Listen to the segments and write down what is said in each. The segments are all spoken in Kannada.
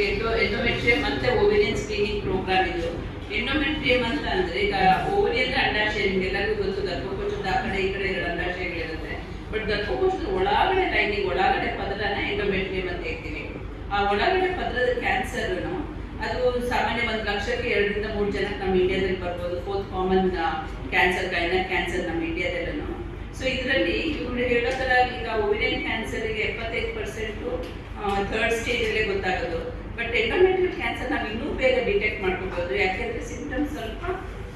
ಎಂಡೋಮೆಟ್ರಿಯಂ ಮತ್ತು ಓವೇರಿಯನ್ ಸ್ಕ್ರೀನಿಂಗ್ ಪ್ರೋಗ್ರಾಮ್ ಇದು. ಎಂಡೋಮೆಟ್ರಿಯಂ ಅಂತ ಅಂದರೆ ಈಗ ಓವರಿ ಅಂದರೆ ಅಂಡಾಶಯ, ನಿಮಗೆಲ್ಲರಿಗೂ ಗೊತ್ತು, ಗರ್ಭಕೋಶದ ಆ ಕಡೆ ಈ ಕಡೆ ಎರಡು ಅಂಡಾಶಯಗಳಿರುತ್ತೆ. ಬಟ್ ಗರ್ಭಕೋಶದ ಒಳಗಡೆ ಲೈನಿಂಗ್, ಒಳಗಡೆ ಪದರನ ಎಂಡೋಮೆಟ್ರಿಯಂ ಅಂತ ಹೇಳ್ತೀವಿ. ಆ ಒಳಗಡೆ ಪದರದ ಕ್ಯಾನ್ಸರ್ನು ಅದು ಸಾಮಾನ್ಯ 1 ಲಕ್ಷಕ್ಕೆ 2 ರಿಂದ 3 ಜನಕ್ಕೆ ನಮ್ಮ ಇಂಡಿಯಾದಲ್ಲಿ ಬರ್ಬೋದು. 4th ಕಾಮನ್ ಕ್ಯಾನ್ಸರ್, ಗೈನಕ್ ಕ್ಯಾನ್ಸರ್ ನಮ್ಮ ಇಂಡಿಯಾದಲ್ಲೂ. ಸೊ ಇದರಲ್ಲಿ ಇವರು ಹೇಳೋ ಥರ ಈಗ ಓವೇರಿಯನ್ ಕ್ಯಾನ್ಸರಿಗೆ 75% 3rd ಸ್ಟೇಜಲ್ಲೇ ಗೊತ್ತಾಗೋದು. ಬಟ್ ಎಂಡೋಮೆಟ್ರಿಯಲ್ ಕ್ಯಾನ್ಸರ್ ನಾವು ಇನ್ನೂ ಬೇಗ ಡಿಟೆಕ್ಟ್ ಮಾಡ್ಕೋಬೋದು. ಯಾಕೆಂದರೆ ಸಿಂಪ್ಟಮ್ಸ್ ಸ್ವಲ್ಪ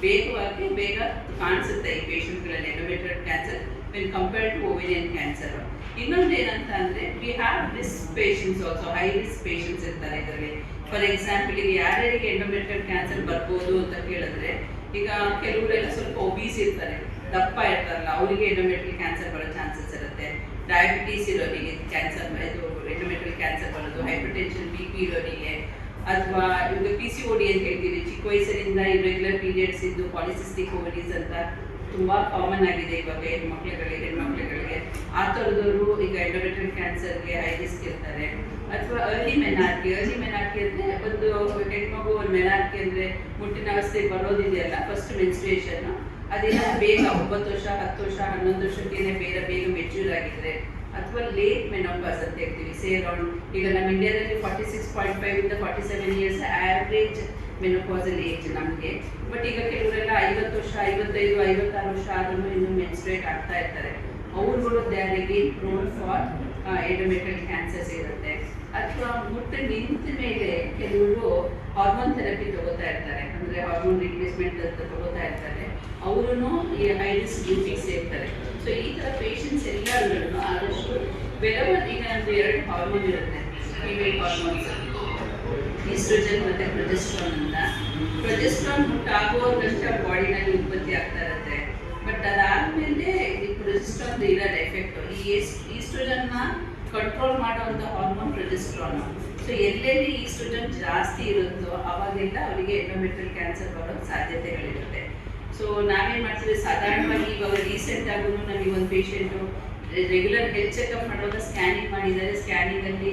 ಬೇಗ ಕಾಣಿಸುತ್ತೆ ಈ ಪೇಷಂಟ್ಗಳಲ್ಲಿ endometrial cancer when compared to ovarian cancer. ಇನ್ನೊಂದು ಏನಂತ ಅಂದರೆ we have risk patients also, high risk patients ಇರ್ತಾರೆ ಇದರಲ್ಲಿ. ಫಾರ್ ಎಕ್ಸಾಂಪಲ್, ಈಗ ಯಾರ್ಯಾರಿಗೆ ಎಂಡೋಮೆಟ್ರಿಯಲ್ ಕ್ಯಾನ್ಸರ್ ಬರ್ಬೋದು ಅಂತ ಕೇಳಿದ್ರೆ, ಈಗ ಕೆಲವರೆಲ್ಲ ಸ್ವಲ್ಪ ಒಬೀಸ್ ಇರ್ತಾರೆ, ದಪ್ಪ ಇರ್ತಾರಲ್ಲ, ಅವರಿಗೆ ಎಂಡೋಮೆಟ್ರಿಯಲ್ ಕ್ಯಾನ್ಸರ್ ಬರೋ ಚಾನ್ಸಸ್ ಇರುತ್ತೆ. ಡಯಾಬಿಟೀಸ್ ಇರೋರಿಗೆ ಕ್ಯಾನ್ಸರ್, ಇದು ಎಂಡೋಮೆಟ್ರಿಯಲ್ ಕ್ಯಾನ್ಸರ್ ಬರೋದು. ಹೈಪರ್ ಟೆನ್ಷನ್, BP ಇರೋರಿಗೆ, ಅಥವಾ ಇವಾಗ PCOD ಅಂತ ಹೇಳ್ತೀವಿ, ಚಿಕ್ಕ ವಯಸ್ಸಿನಿಂದ ಇರೆಗ್ಯುಲರ್ ಪೀರಿಯಡ್ಸ್ ಇದ್ದು ಪಾಲಿಸಿಸ್ಟಿಕ್ ಓವರೀಸ್ ಅಂತ ತುಂಬ ಕಾಮನ್ ಆಗಿದೆ ಇವಾಗ ಹೆಣ್ಮಕ್ಳುಗಳಿಗೆ. ಆ ಥರದವರು ಈಗ ಎಂಡೋಮೆಟ್ರಿಯಲ್ ಕ್ಯಾನ್ಸರ್ಗೆ ಹೈ ರಿಸ್ಕ್ ಇರ್ತಾರೆ. ಅಥವಾ ಅರ್ಲಿ ಮೆನಾರ್ಕಿ ಅಂದರೆ ಒಂದು ಹೆಣ್ಮಗು, ಒಂದು ಮೆನಾರ್ಕಿ ಅಂದರೆ ಮುಟ್ಟಿನ ಅವಸ್ಥೆ ಬರೋದಿದೆಯಲ್ಲ, ಫಸ್ಟ್ ಮೆನ್ಸ್ಟ್ರೇಷನ್, ಅದೇನ ಬೇಗ 9 ವರ್ಷ, 10 ವರ್ಷ, 11 ವರ್ಷಕ್ಕೇನೆ ಬೇಗ ಮೆಚ್ಯೂರ್ ಆಗಿದ್ರೆ, ಅಥವಾ ಲೇಟ್ ಮೆನೋಪಾಸ್ ಅಂತ ಹೇಳ್ತೀವಿ. ಸೇ ಅರೌಂಡ್, ಈಗ ನಮ್ಮ ಇಂಡಿಯಾದಲ್ಲಿ 46.5 ಇಂದ 47 ಇಯರ್ಸ್ ಆ್ಯಾವ್ರೇಜ್ ಮೆನೋಪಾಸಲ್ ಏಜ್ ನಮಗೆ. ಬಟ್ ಈಗ ಕೆಲವರೆಲ್ಲ 50 ವರ್ಷ, 55, 56 ವರ್ಷ ಆದ್ರೂ ಇನ್ನೂ ಮೆನ್ಸ್ಟ್ರೇಟ್ ಆಗ್ತಾ ಇರ್ತಾರೆ. ಅವ್ರುಗಳು they are again prone for endometrial cancers ಇರುತ್ತೆ. ಅಥವಾ ಮುಟ್ಟು ನಿಂತ ಮೇಲೆ ಕೆಲವರು ಹಾರ್ಮೋನ್ ಥೆರಪಿ ತಗೋತಾ ಇರ್ತಾರೆ, ಅಂದರೆ ಹಾರ್ಮೋನ್ ರಿಪ್ಲೇಸ್ಮೆಂಟ್ ಅಂತ ತಗೋತಾ ಇರ್ತಾರೆ. ಅವರು ಈ ಹೈ ರಿಸ್ಕ್ ಗ್ರೂಪಿಗೆ ಸೇರ್ತಾರೆ. ಸೊ ಈ ಥರ ಪೇಷಂಟ್ಸ್ ಎಲ್ಲರೂ ಆದಷ್ಟು ಬೆಳವಣಿಗೆ, ಈಗ ನಮ್ಮದು 2 ಹಾರ್ಮೋನ್ ಇರುತ್ತೆ, ಫೀಮೇಲ್ ಹಾರ್ಮೋನ್ಸ್, ಈಸ್ಟ್ರೋಜನ್ ಮತ್ತು ಪ್ರೊಜೆಸ್ಟ್ರಾನ್ ಅಂತ. ಪ್ರೊಜೆಸ್ಟ್ರಾನ್ ಮುಟ್ಟಾಗೋದಷ್ಟೇ ಬಾಡಿನಲ್ಲಿ ಉತ್ಪತ್ತಿ ಆಗ್ತಾ ಇರುತ್ತೆ. ಬಟ್ ಅದಾದಮೇಲೆ ಈ ಪ್ರೊಜೆಸ್ಟ್ರಾನ್ ಇರೋದು ಎಫೆಕ್ಟು, ಈ ಈಸ್ಟ್ರೋಜನ್ನ ಕಂಟ್ರೋಲ್ ಮಾಡುವಂಥ ಹಾರ್ಮೋನ್ ಪ್ರೊಜೆಸ್ಟ್ರಾನ್. ಸೊ ಎಲ್ಲೆಲ್ಲಿ ಈಸ್ಟ್ರೋಜನ್ ಜಾಸ್ತಿ ಇರುತ್ತೋ ಅವಾಗೆಲ್ಲ ಅವರಿಗೆ ಎಂಡೋಮೆಟ್ರಿಯಲ್ ಕ್ಯಾನ್ಸರ್ ಬರೋ ಸಾಧ್ಯತೆಗಳಿರುತ್ತೆ. ಸೊ ನಾವೇನು ಮಾಡ್ತೀವಿ, ಸಾಧಾರಣವಾಗಿ ಇವಾಗ ರೀಸೆಂಟಾಗೂ ನಮಗೆ ಒಂದು ಪೇಷಂಟು ರೆಗ್ಯುಲರ್ ಹೆಲ್ತ್ ಚೆಕಪ್ ಮಾಡುವಾಗ ಸ್ಕ್ಯಾನಿಂಗ್ ಮಾಡಿದ್ದಾರೆ. ಸ್ಕ್ಯಾನಿಂಗಲ್ಲಿ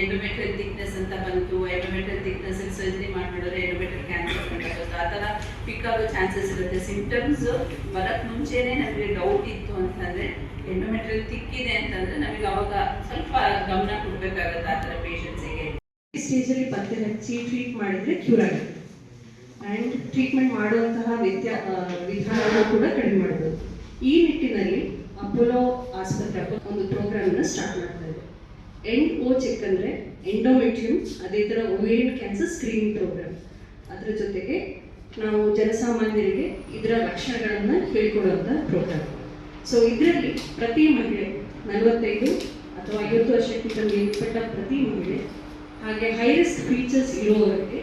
ಎಂಡೋಮೆಟ್ರಿಯಲ್ ಥಿಕ್ನೆಸ್ ಅಂತ ಬಂತು. ಎಂಡೋಮೆಟ್ರಿಯಲ್ ಥಿಕ್ನೆಸ್ಸಲ್ಲಿ ಸರ್ಜರಿ ಮಾಡಿಬಿಡೋದ್ರೆ ಎಂಡೋಮೆಟ್ರಿಯಲ್ ಕ್ಯಾನ್ಸರ್ ಬಂದಿರೋದು, ಆ ಥರ ಪಿಕ್ ಆಗೋ ಚಾನ್ಸಸ್ ಇರುತ್ತೆ. ಸಿಂಪ್ಟಮ್ಸ್ ಬರೋಕ್ಕೆ ಮುಂಚೆನೇ ನಮಗೆ ಡೌಟ್ ಇತ್ತು ಅಂತಂದರೆ, ಎಂಡೋಮೆಟ್ರಿಯಲ್ ತಿಕ್ಕಿದೆ ಅಂತಂದರೆ ನಮಗೆ ಅವಾಗ ಸ್ವಲ್ಪ ಗಮನ ಕೊಡಬೇಕಾಗುತ್ತೆ ಆ ಥರ ಪೇಷಂಟ್ಸಿಗೆ. ಈ ಸ್ಟೇಜಲ್ಲಿ ಪತ್ತೆ ಹಚ್ಚಿ ಟ್ರೀಟ್ ಮಾಡಿದರೆ ಕ್ಯೂರ್ ಆಗುತ್ತೆ. ಆ್ಯಂಡ್ ಟ್ರೀಟ್ಮೆಂಟ್ ಮಾಡುವಂತಹ ವಿಧಾನವನ್ನು ಕೂಡ ಕಡಿಮೆ ಮಾಡ್ಬೋದು. ಈ ನಿಟ್ಟಿನಲ್ಲಿ ಅಪೋಲೋ ಆಸ್ಪತ್ರೆ ಒಂದು ಪ್ರೋಗ್ರಾಮನ್ನು ಸ್ಟಾರ್ಟ್ ಮಾಡ್ತಾ ಇದೆ. NO ಚೆಕ್ ಅಂದರೆ ಎಂಡೋಮೆಟ್ರಿಯಂ, ಅದೇ ಥರ ಓವೇರಿಯನ್ ಕ್ಯಾನ್ಸರ್ ಸ್ಕ್ರೀನಿಂಗ್ ಪ್ರೋಗ್ರಾಮ್. ಅದರ ಜೊತೆಗೆ ನಾವು ಜನಸಾಮಾನ್ಯರಿಗೆ ಇದರ ಲಕ್ಷಣಗಳನ್ನು ಹೇಳಿಕೊಡುವಂಥ ಪ್ರೋಗ್ರಾಮ್. ಸೊ ಇದರಲ್ಲಿ ಪ್ರತಿ ಮಹಿಳೆ 45 ಅಥವಾ 50 ವರ್ಷಕ್ಕಿಂತ ಮೇಲ್ಪಟ್ಟ ಪ್ರತಿ ಮಹಿಳೆ, ಹಾಗೆ ಹೈ ರಿಸ್ಕ್ ಫೀಚರ್ಸ್ ಇರೋವರಿಗೆ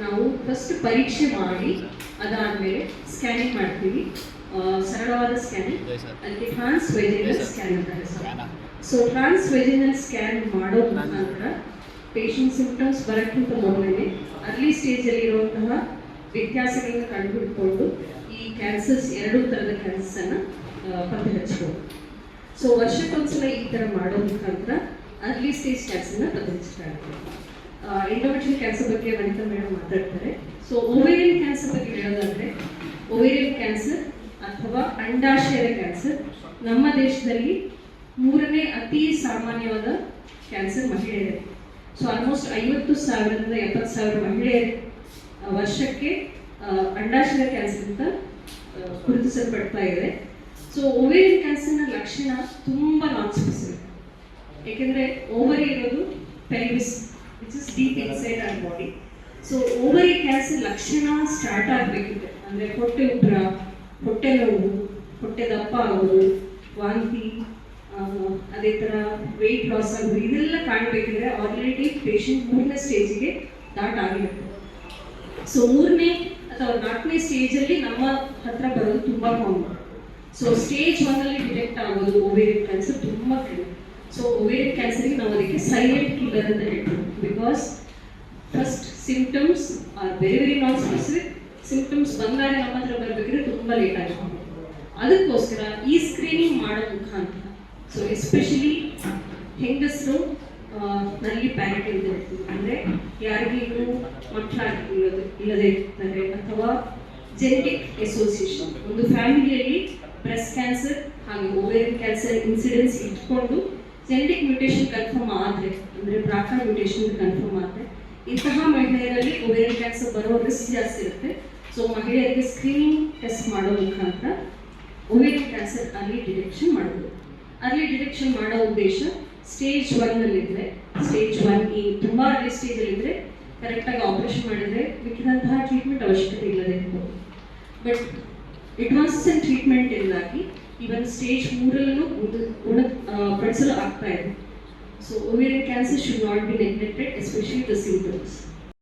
ನಾವು ಫಸ್ಟ್ ಪರೀಕ್ಷೆ ಮಾಡಿ ಅದಾದಮೇಲೆ ಸ್ಕ್ಯಾನಿಂಗ್ ಮಾಡ್ತೀವಿ. ಸರಳವಾದ ಸ್ಕ್ಯಾನಿಂಗ್, ಅದಕ್ಕೆ ಟ್ರಾನ್ಸ್ ವೆಜಿನಲ್ ಸ್ಕ್ಯಾನ್ ಅಂತ ಹೆಸರು. ಸೊ ಟ್ರಾನ್ಸ್ ವೆಜಿನಲ್ ಸ್ಕ್ಯಾನ್ ಮಾಡೋದ ನಂತರ ಪೇಷಂಟ್ ಸಿಂಪ್ಟಮ್ಸ್ ಬರೋಕ್ಕಿಂತ ಮೊದಲೇ ಅರ್ಲಿ ಸ್ಟೇಜಲ್ಲಿ ಇರುವಂತಹ ವ್ಯತ್ಯಾಸಗಳನ್ನು ಕಂಡುಹಿಡ್ಕೊಂಡು ಈ ಕ್ಯಾನ್ಸರ್ಸ್, 2 ಥರದ ಕ್ಯಾನ್ಸರ್ನ ಪತ್ತೆ ಹಚ್ಬೋದು. ಸೊ ವರ್ಷಕ್ಕೊಂದ್ಸಲ ಈ ಥರ ಮಾಡೋ ಮುಖಾಂತರ ಅರ್ಲಿ ಸ್ಟೇಜ್ ಕ್ಯಾನ್ಸರ್ನ ಪತ್ತೆ ಹಚ್ಚಲಾಗುತ್ತೆ. ಎಂಡೋಮೆಟ್ರಿಯಲ್ ಕ್ಯಾನ್ಸರ್ ಬಗ್ಗೆ ವನಿತಾ ಮೇಡಮ್ ಮಾತಾಡ್ತಾರೆ. ಸೊ ಓವೇರಿಯನ್ ಕ್ಯಾನ್ಸರ್ ಬಗ್ಗೆ ಹೇಳೋದಾದರೆ, ಓವೇರಿಯನ್ ಕ್ಯಾನ್ಸರ್ ಅಥವಾ ಅಂಡಾಶಯದ ಕ್ಯಾನ್ಸರ್ ನಮ್ಮ ದೇಶದಲ್ಲಿ 3ನೇ ಅತಿ ಸಾಮಾನ್ಯವಾದ ಕ್ಯಾನ್ಸರ್ ಮಹಿಳೆಯರಿಗೆ. ಸೊ ಆಲ್ಮೋಸ್ಟ್ 50,000ರಿಂದ 70,000 ಮಹಿಳೆಯರು ವರ್ಷಕ್ಕೆ ಅಂಡಾಶಯದ ಕ್ಯಾನ್ಸರ್ ಅಂತ ಗುರುತಿಸಲ್ಪಡ್ತಾ ಇದೆ. ಸೊ ಓವೇರಿಯನ್ ಕ್ಯಾನ್ಸರ್ನ ಲಕ್ಷಣ ತುಂಬ ನಾನ್ ಸ್ಪೆಸಿಫಿಕ್. ಏಕೆಂದರೆ ಓವರಿ ಇರೋದು pelvis, which is deep inside our body. So ovary cancer ಲಕ್ಷಣ ಸ್ಟಾರ್ಟ್ ಆಗಬೇಕಿದೆ ಅಂದರೆ ಹೊಟ್ಟೆ ಉಬ್ಬರ, ಹೊಟ್ಟೆ ನೋವು, ಹೊಟ್ಟೆ ದಪ್ಪ ಆಗೋದು, ವಾಂತಿ, ಅದೇ ಥರ ವೆಯ್ಟ್ ಲಾಸ್ ಆಗೋದು, ಇದೆಲ್ಲ ಕಾಣಬೇಕಿದ್ರೆ ಆಲ್ರೆಡಿ ಪೇಷಂಟ್ 3ನೇ ಸ್ಟೇಜಿಗೆ ದಾಟಾಗಿರುತ್ತೆ. ಸೊ 3ನೇ ಅಥವಾ 4ನೇ ಸ್ಟೇಜಲ್ಲಿ ನಮ್ಮ ಹತ್ರ ಬರೋದು ತುಂಬ ಕಾಮನ್. ಸೊ ಸ್ಟೇಜ್ 1ಅಲ್ಲಿ ಡಿಟೆಕ್ಟ್ ಆಗೋದು ಓವೇರಿಯನ್ ಕ್ಯಾನ್ಸರ್ ತುಂಬ ಕಡಿಮೆ. ಸೊ ಓವೇರಿಯನ್ ಕ್ಯಾನ್ಸರ್ಗೆ ನಾವು ಅದಕ್ಕೆ ಸೈಲೆಂಟ್ ಕಿಲ್ಲರ್ ಅಂತ ಹೇಳ್ತೀವಿ. Because first symptoms are very non specific. Symptoms ಬಂದಾಗ ನಮ್ಮ ಹತ್ರ ಬರಬೇಕಿದ್ರೆ ತುಂಬ ಲೇಟ್ ಆಗುತ್ತೆ. ಅದಕ್ಕೋಸ್ಕರ ಈ ಸ್ಕ್ರೀನಿಂಗ್ ಮಾಡೋ ಮುಖಾಂತರ, ಸೊ ಎಸ್ಪೆಷಲಿ ಹೆಂಗಸರು ನಲ್ಲಿ ಪ್ಯಾರಿಟಿ ಇದೆ, ಅಂದರೆ ಯಾರಿಗೆ ಇನ್ನೂ ಇಲ್ಲದೆ ಇರ್ತಾರೆ ಅಥವಾ ಜೆನೆಟಿಕ್ ಅಸೋಸಿಯೇಷನ್, ಒಂದು ಫ್ಯಾಮಿಲಿಯಲ್ಲಿ ಬ್ರೆಸ್ಟ್ ಕ್ಯಾನ್ಸರ್ ಹಾಗೆ ಓವೇರಿಯನ್ ಕ್ಯಾನ್ಸರ್ ಇನ್ಸಿಡೆನ್ಸ್ ಇಟ್ಕೊಂಡು ಜೆನೆಟಿಕ್ ಮ್ಯೂಟೇಷನ್ ಕನ್ಫರ್ಮ್ ಆದರೆ, ಅಂದರೆ ಬ್ರಾಕಾ ಮ್ಯೂಟೇಷನ್ ಕನ್ಫರ್ಮ್ ಆದರೆ ಇಂತಹ ಮಹಿಳೆಯರಲ್ಲಿ ಓವೇರಿಯನ್ ಕ್ಯಾನ್ಸರ್ ಬರೋ ರಿಸ್ಕ್ ಜಾಸ್ತಿ ಇರುತ್ತೆ. ಸೊ ಮಹಿಳೆಯರಿಗೆ ಸ್ಕ್ರೀನಿಂಗ್ ಟೆಸ್ಟ್ ಮಾಡೋ ಮುಖಾಂತರ ಓವೇರಿಯನ್ ಕ್ಯಾನ್ಸರ್ ಅರ್ಲಿ ಡಿಟೆಕ್ಷನ್ ಮಾಡೋದು. ಅರ್ಲಿ ಡಿಟೆಕ್ಷನ್ ಮಾಡೋ ಉದ್ದೇಶ ಸ್ಟೇಜ್ 1ನಲ್ಲಿದ್ದರೆ, ಸ್ಟೇಜ್ 1 ತುಂಬ ಅರ್ಲಿ ಸ್ಟೇಜಲ್ಲಿದ್ದರೆ ಕರೆಕ್ಟಾಗಿ ಆಪರೇಷನ್ ಮಾಡಿದರೆ ಮಿಕ್ಕಿದಂತಹ ಟ್ರೀಟ್ಮೆಂಟ್ ಅವಶ್ಯಕತೆ ಇಲ್ಲದೆ ಇರ್ಬೋದು. ಬಟ್ ಅಡ್ವಾನ್ಸ್ ಟ್ರೀಟ್ಮೆಂಟ್ ಇಂದಾಗಿ ಇವನ್ ಸ್ಟೇಜ್ 3ರಲ್ಲೂ ಪಡಿಸಲು ಆಗ್ತಾ ಇದೆ. So ovarian cancer should not be neglected, especially the symptoms.